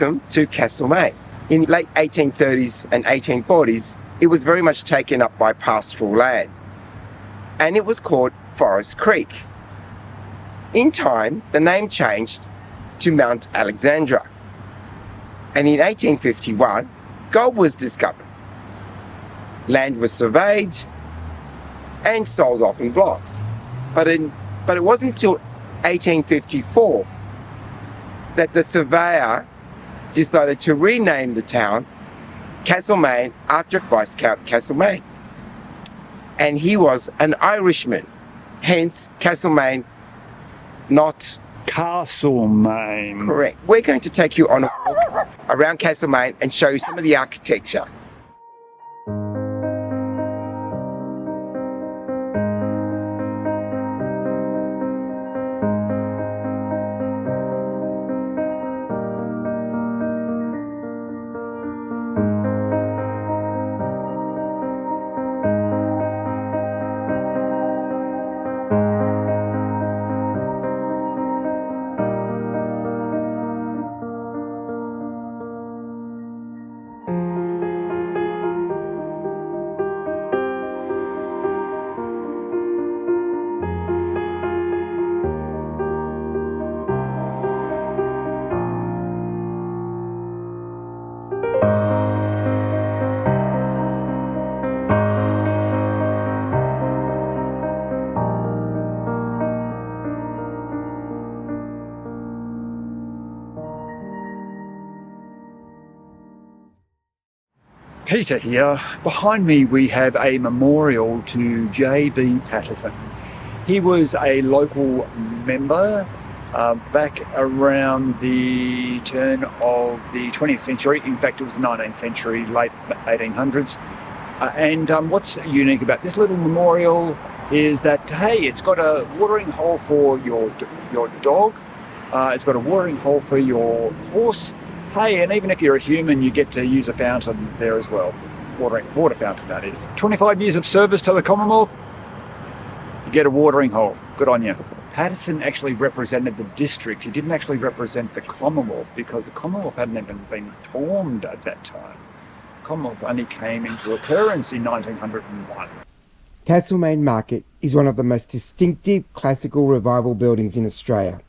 welcome to Castlemaine. In the late 1830s and 1840s, it was very much taken up by pastoral land, and it was called Forest Creek. In time, the name changed to Mount Alexandra, and in 1851, gold was discovered. Land was surveyed and sold off in blocks, but it wasn't until 1854 that the surveyor decided to rename the town Castlemaine after Viscount Castlemaine. And he was an Irishman, hence Castlemaine, not Castlemaine. Correct. We're going to take you on a walk around Castlemaine and show you some of the architecture. Peter here. Behind me we have a memorial to J.B. Patterson. He was a local member back around the turn of the 20th century. In fact, it was the 19th century, late 1800s. And what's unique about this little memorial is that, hey, it's got a watering hole for your dog. It's got a watering hole for your horse. Hey, and even if you're a human, you get to use a fountain there as well. Water fountain, that is. 25 years of service to the Commonwealth, you get a watering hole. Good on you. Patterson actually represented the district. He didn't actually represent the Commonwealth because the Commonwealth hadn't even been formed at that time. The Commonwealth only came into occurrence in 1901. Castlemaine Market is one of the most distinctive classical revival buildings in Australia.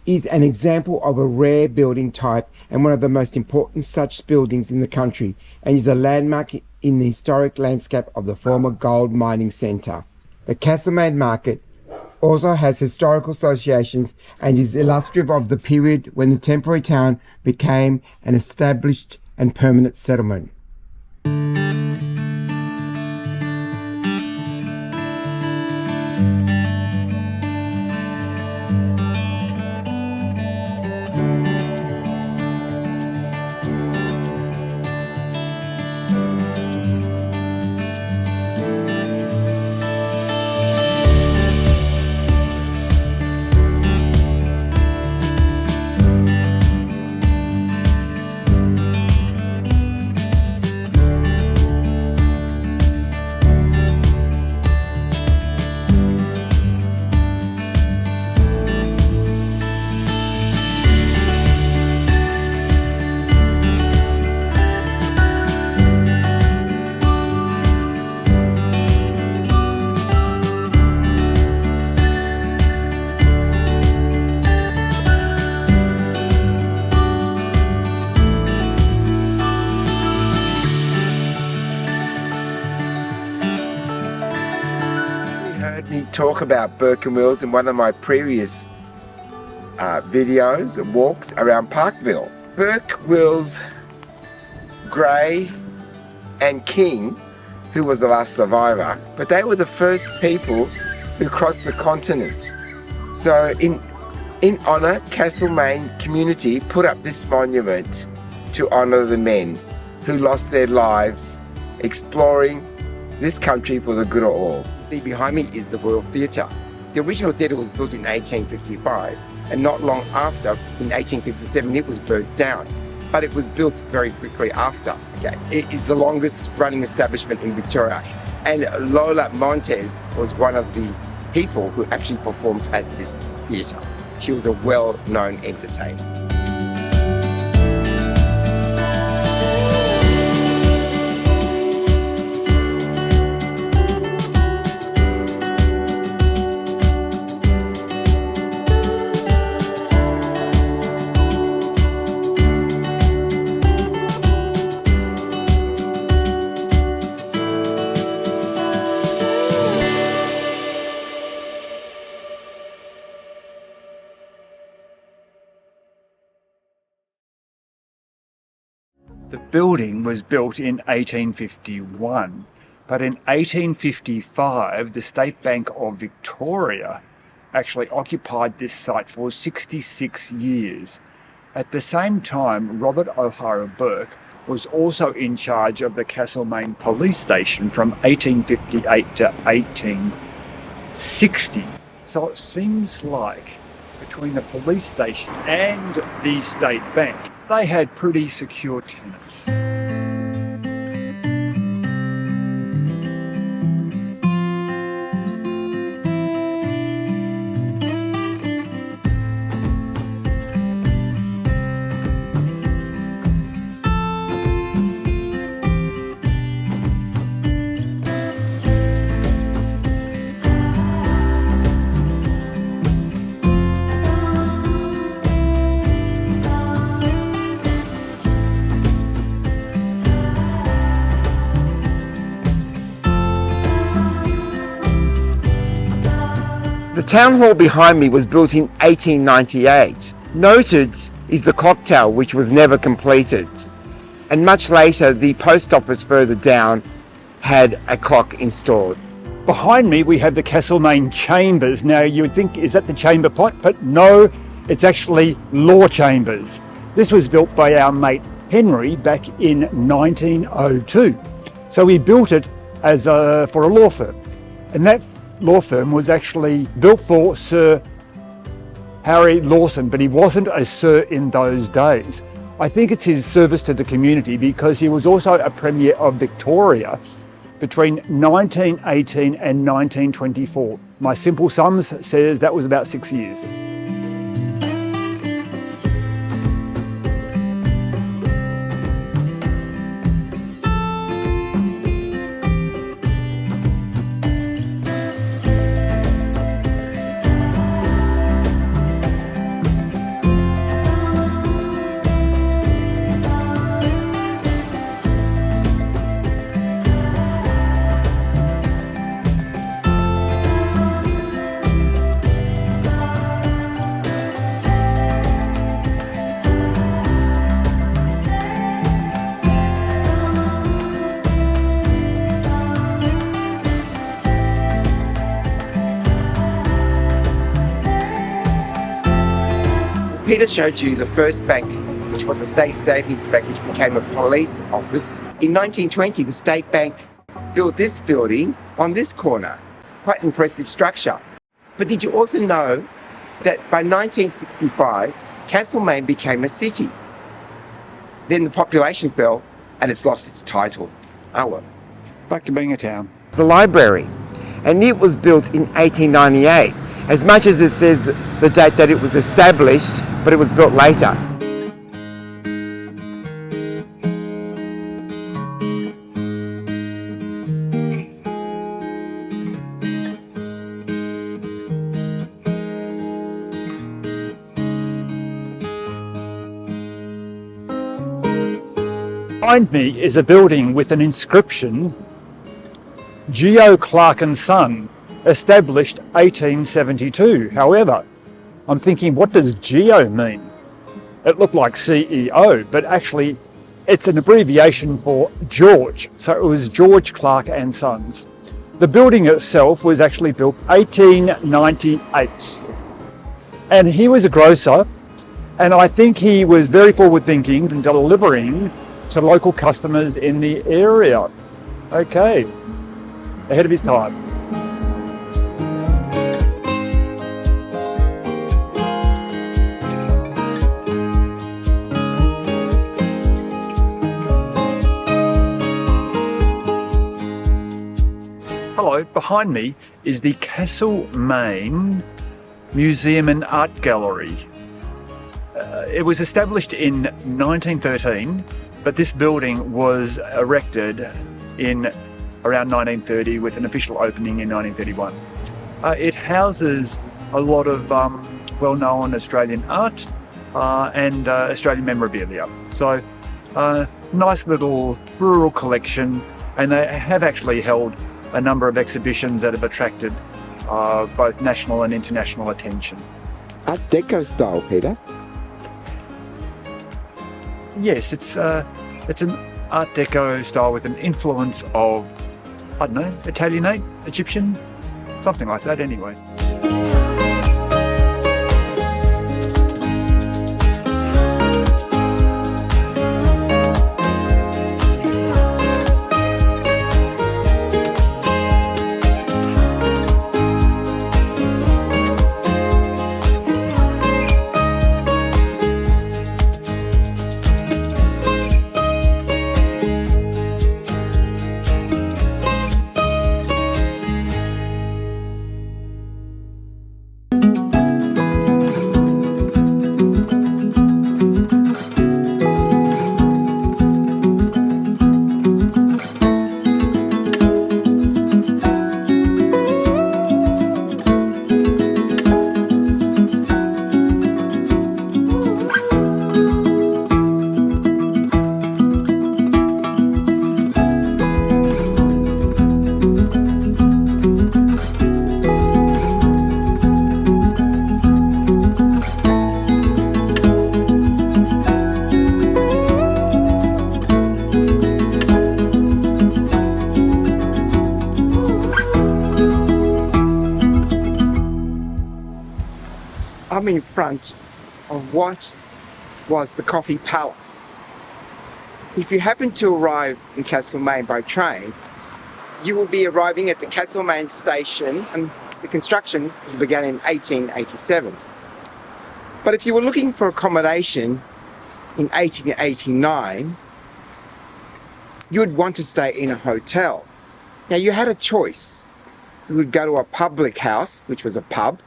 Is an example of a rare building type and one of the most important such buildings in the country, and is a landmark in the historic landscape of the former gold mining centre. The Castlemaine Market also has historical associations and is illustrative of the period when the temporary town became an established and permanent settlement. Talk about Burke and Wills in one of my previous videos and walks around Parkville. Burke, Wills, Gray and King, who was the last survivor, but they were the first people who crossed the continent. So in honour, Castlemaine community put up this monument to honour the men who lost their lives exploring this country for the good of all. See, behind me is the Royal Theatre. The original theatre was built in 1855, and not long after, in 1857, it was burnt down. But it was built very quickly after. Okay. It is the longest running establishment in Victoria, and Lola Montez was one of the people who actually performed at this theatre. She was a well-known entertainer. building was built in 1851, but in 1855 the State Bank of Victoria actually occupied this site for 66 years. At the same time, Robert O'Hara Burke was also in charge of the Castlemaine police station from 1858 to 1860. So it seems like between the police station and the State Bank, they had pretty secure tenants. The town hall behind me was built in 1898. Noted is the clock tower, which was never completed. And much later, the post office further down had a clock installed. Behind me we have the Castlemaine Chambers. Now you would think, is that the chamber pot? But no, it's actually law chambers. This was built by our mate Henry back in 1902. So he built it as for a law firm. And that law firm was actually built for Sir Harry Lawson, but he wasn't a sir in those days. I think it's his service to the community because he was also a Premier of Victoria between 1918 and 1924. My simple sums says that was about 6 years. Peter showed you the first bank, which was the State Savings Bank, which became a police office. In 1920, the State Bank built this building on this corner. Quite an impressive structure. But did you also know that by 1965, Castlemaine became a city? Then the population fell and it's lost its title. Oh well. Back to being a town. The library, and it was built in 1898. As much as it says the date that it was established, but it was built later. Behind me is a building with an inscription, Geo Clark and Son, established 1872. However, I'm thinking, what does Geo mean? It looked like CEO, but actually it's an abbreviation for George. So it was George Clark and Sons. The building itself was actually built 1898. And he was a grocer, and I think he was very forward-thinking and delivering to local customers in the area. Okay, ahead of his time. Hello, behind me is the Castlemaine Museum and Art Gallery. It was established in 1913, but this building was erected in around 1930 with an official opening in 1931. It houses a lot of well-known Australian art and Australian memorabilia. So nice little rural collection, and they have actually held a number of exhibitions that have attracted both national and international attention. Art Deco style, Peter. Yes, it's It's an Art Deco style with an influence of, I don't know, Italianate, Egyptian, something like that anyway. I'm in front of what was the Coffee Palace. If you happen to arrive in Castlemaine by train, you will be arriving at the Castlemaine station, and the construction began in 1887. But if you were looking for accommodation in 1889, you would want to stay in a hotel. Now you had a choice. You would go to a public house, which was a pub,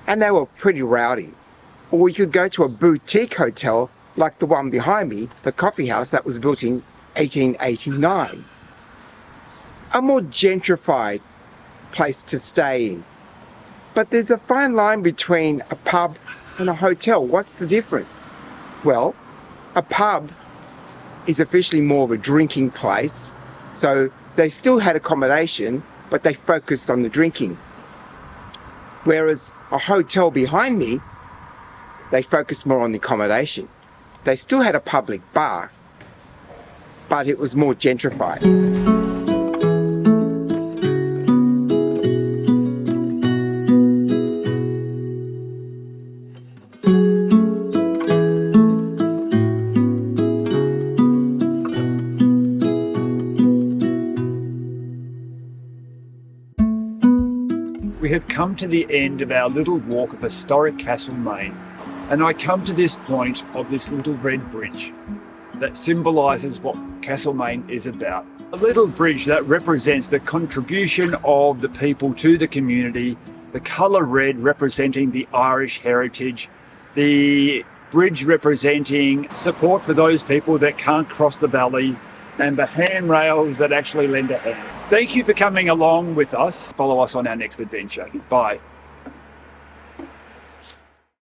and they were pretty rowdy. Or you could go to a boutique hotel like the one behind me, the coffee house that was built in 1889. A more gentrified place to stay in. But there's a fine line between a pub and a hotel. What's the difference? Well, a pub is officially more of a drinking place, so they still had accommodation, but they focused on the drinking. Whereas a hotel behind me, they focused more on the accommodation. They still had a public bar, but it was more gentrified. We have come to the end of our little walk of historic Castlemaine, and I come to this point of this little red bridge that symbolises what Castlemaine is about. A little bridge that represents the contribution of the people to the community, the colour red representing the Irish heritage, the bridge representing support for those people that can't cross the valley, and the handrails that actually lend a hand. Thank you for coming along with us. Follow us on our next adventure. Bye.